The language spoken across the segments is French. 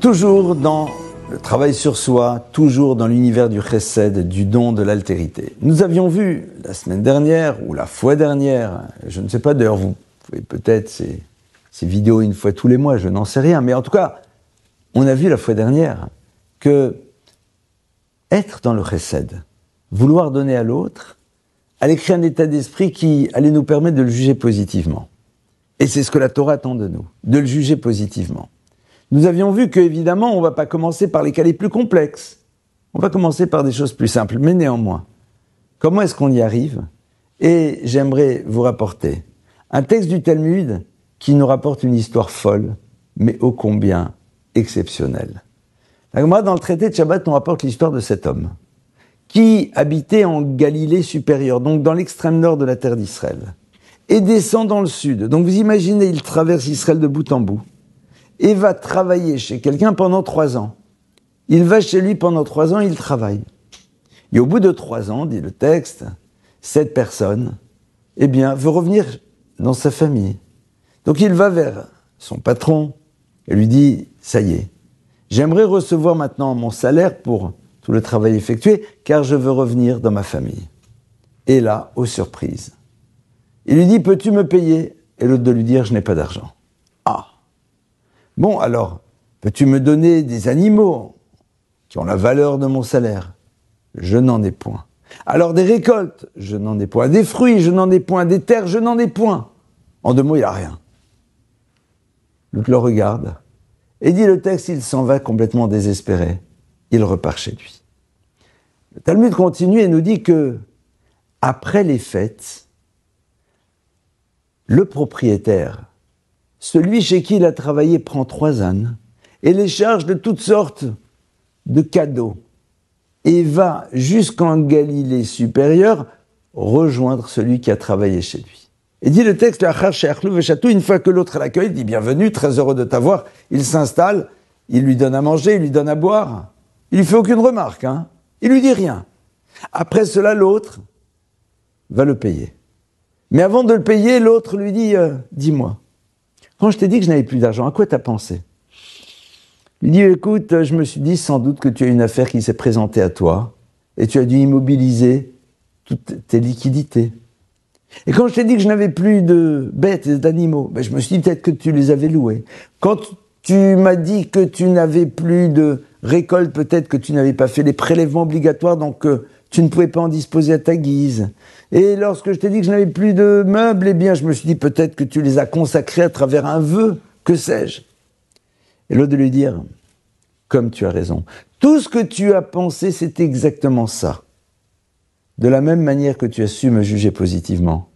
Toujours dans le travail sur soi, toujours dans l'univers du chesed, du don, de l'altérité. Nous avions vu la semaine dernière, ou la fois dernière, je ne sais pas, d'ailleurs vous pouvez peut-être ces vidéos une fois tous les mois, je n'en sais rien, mais en tout cas, on a vu la fois dernière que être dans le chesed, vouloir donner à l'autre, allait créer un état d'esprit qui allait nous permettre de le juger positivement. Et c'est ce que la Torah attend de nous, de le juger positivement. Nous avions vu qu'évidemment, on ne va pas commencer par les cas les plus complexes. On va commencer par des choses plus simples, mais néanmoins, comment est-ce qu'on y arrive? Et j'aimerais vous rapporter un texte du Talmud qui nous rapporte une histoire folle, mais ô combien exceptionnelle. La Gemara, dans le traité de Shabbat, nous rapporte l'histoire de cet homme qui habitait en Galilée supérieure, donc dans l'extrême nord de la terre d'Israël, et descend dans le sud. Donc vous imaginez, il traverse Israël de bout en bout, et va travailler chez quelqu'un pendant 3 ans. Il va chez lui pendant 3 ans, il travaille. Et au bout de 3 ans, dit le texte, cette personne, veut revenir dans sa famille. Donc il va vers son patron et lui dit, ça y est, j'aimerais recevoir maintenant mon salaire pour tout le travail effectué, car je veux revenir dans ma famille. Et là, aux surprises, il lui dit, peux-tu me payer? Et l'autre de lui dire, je n'ai pas d'argent. Ah! Bon, alors, peux-tu me donner des animaux qui ont la valeur de mon salaire? Je n'en ai point. Alors des récoltes? Je n'en ai point. Des fruits? Je n'en ai point. Des terres? Je n'en ai point. En 2 mots, il n'a rien. L'autre le regarde et dit le texte, il s'en va complètement désespéré. Il repart chez lui. Le Talmud continue et nous dit que, après les fêtes, le propriétaire, celui chez qui il a travaillé, prend 3 ânes et les charge de toutes sortes de cadeaux et va jusqu'en Galilée supérieure rejoindre celui qui a travaillé chez lui. Et dit le texte, une fois que l'autre l'accueille, il dit bienvenue, très heureux de t'avoir, il s'installe, il lui donne à manger, il lui donne à boire, il lui fait aucune remarque, il lui dit rien. Après cela, l'autre va le payer. Mais avant de le payer, l'autre lui dit, dis-moi, quand je t'ai dit que je n'avais plus d'argent, à quoi t'as pensé? Il dit, écoute, je me suis dit sans doute que tu as une affaire qui s'est présentée à toi et tu as dû immobiliser toutes tes liquidités. Et quand je t'ai dit que je n'avais plus de bêtes et d'animaux, je me suis dit peut-être que tu les avais loués. Quand tu m'as dit que tu n'avais plus de récolte, peut-être que tu n'avais pas fait les prélèvements obligatoires, donc tu ne pouvais pas en disposer à ta guise. Et lorsque je t'ai dit que je n'avais plus de meubles, je me suis dit peut-être que tu les as consacrés à travers un vœu, que sais-je. Et l'autre de lui dire, comme tu as raison, tout ce que tu as pensé, c'est exactement ça. De la même manière que tu as su me juger positivement,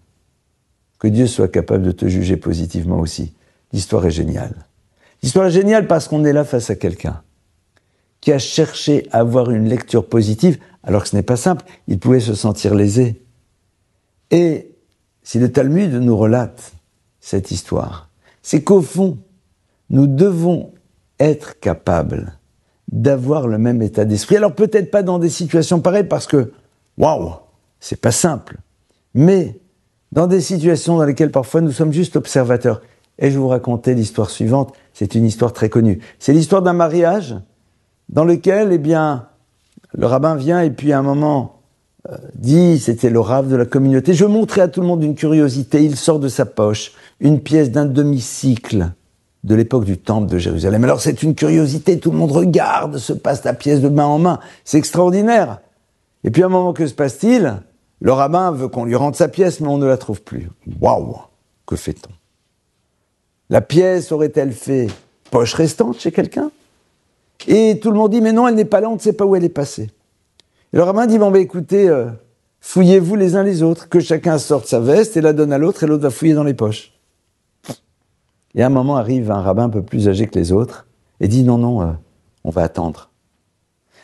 que Dieu soit capable de te juger positivement aussi. L'histoire est géniale. L'histoire est géniale parce qu'on est là face à quelqu'un qui a cherché à avoir une lecture positive, alors que ce n'est pas simple, il pouvait se sentir lésé. Et si le Talmud nous relate cette histoire, c'est qu'au fond, nous devons être capables d'avoir le même état d'esprit. Alors peut-être pas dans des situations pareilles, parce que, waouh, c'est pas simple. Mais dans des situations dans lesquelles parfois nous sommes juste observateurs. Et je vais vous raconter l'histoire suivante, c'est une histoire très connue. C'est l'histoire d'un mariage dans lequel, le rabbin vient et puis à un moment dit, c'était le rav de la communauté, je montrais à tout le monde une curiosité, il sort de sa poche une pièce d'un demi-cycle de l'époque du temple de Jérusalem. Alors c'est une curiosité, tout le monde regarde, se passe la pièce de main en main, c'est extraordinaire. Et puis à un moment, que se passe-t-il? Le rabbin veut qu'on lui rende sa pièce, mais on ne la trouve plus. Waouh, que fait-on? La pièce aurait-elle fait poche restante chez quelqu'un? Et tout le monde dit, mais non, elle n'est pas là, on ne sait pas où elle est passée. Et le rabbin dit, écoutez, fouillez-vous les uns les autres, que chacun sorte sa veste et la donne à l'autre, et l'autre va fouiller dans les poches. Et à un moment arrive un rabbin un peu plus âgé que les autres, et dit, non, on va attendre.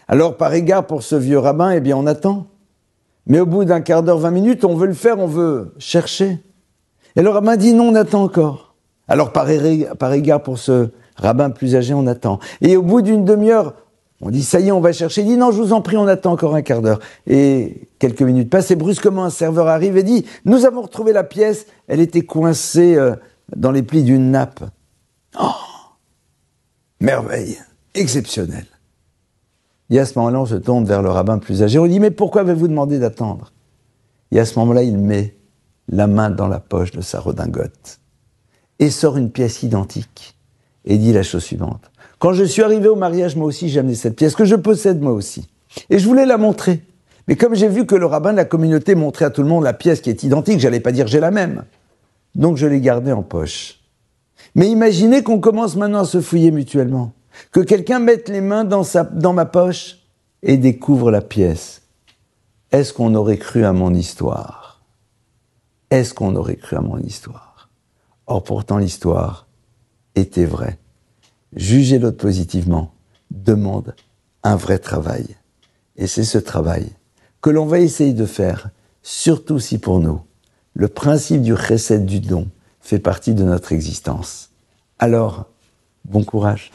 Alors, par égard pour ce vieux rabbin, on attend. Mais au bout d'un quart d'heure, 20 minutes, on veut le faire, on veut chercher. Et le rabbin dit, non, on attend encore. Alors, par égard pour ce rabbin plus âgé, on attend. Et au bout d'une demi-heure, on dit, ça y est, on va chercher. Il dit, non, je vous en prie, on attend encore un quart d'heure. Et quelques minutes passent, et brusquement, un serveur arrive et dit, nous avons retrouvé la pièce, elle était coincée dans les plis d'une nappe. Oh, merveille! exceptionnel. Et à ce moment-là, on se tourne vers le rabbin plus âgé. On dit, mais pourquoi avez-vous demandé d'attendre? Et à ce moment-là, il met la main dans la poche de sa redingote et sort une pièce identique et dit la chose suivante. Quand je suis arrivé au mariage, moi aussi, j'ai amené cette pièce que je possède moi aussi. Et je voulais la montrer. Mais comme j'ai vu que le rabbin de la communauté montrait à tout le monde la pièce qui est identique, j'allais pas dire j'ai la même. Donc je l'ai gardée en poche. Mais imaginez qu'on commence maintenant à se fouiller mutuellement. Que quelqu'un mette les mains dans ma poche et découvre la pièce. Est-ce qu'on aurait cru à mon histoire? Est-ce qu'on aurait cru à mon histoire? Or pourtant l'histoire était vraie. Juger l'autre positivement demande un vrai travail. Et c'est ce travail que l'on va essayer de faire, surtout si pour nous, le principe du chesed, du don, fait partie de notre existence. Alors, bon courage.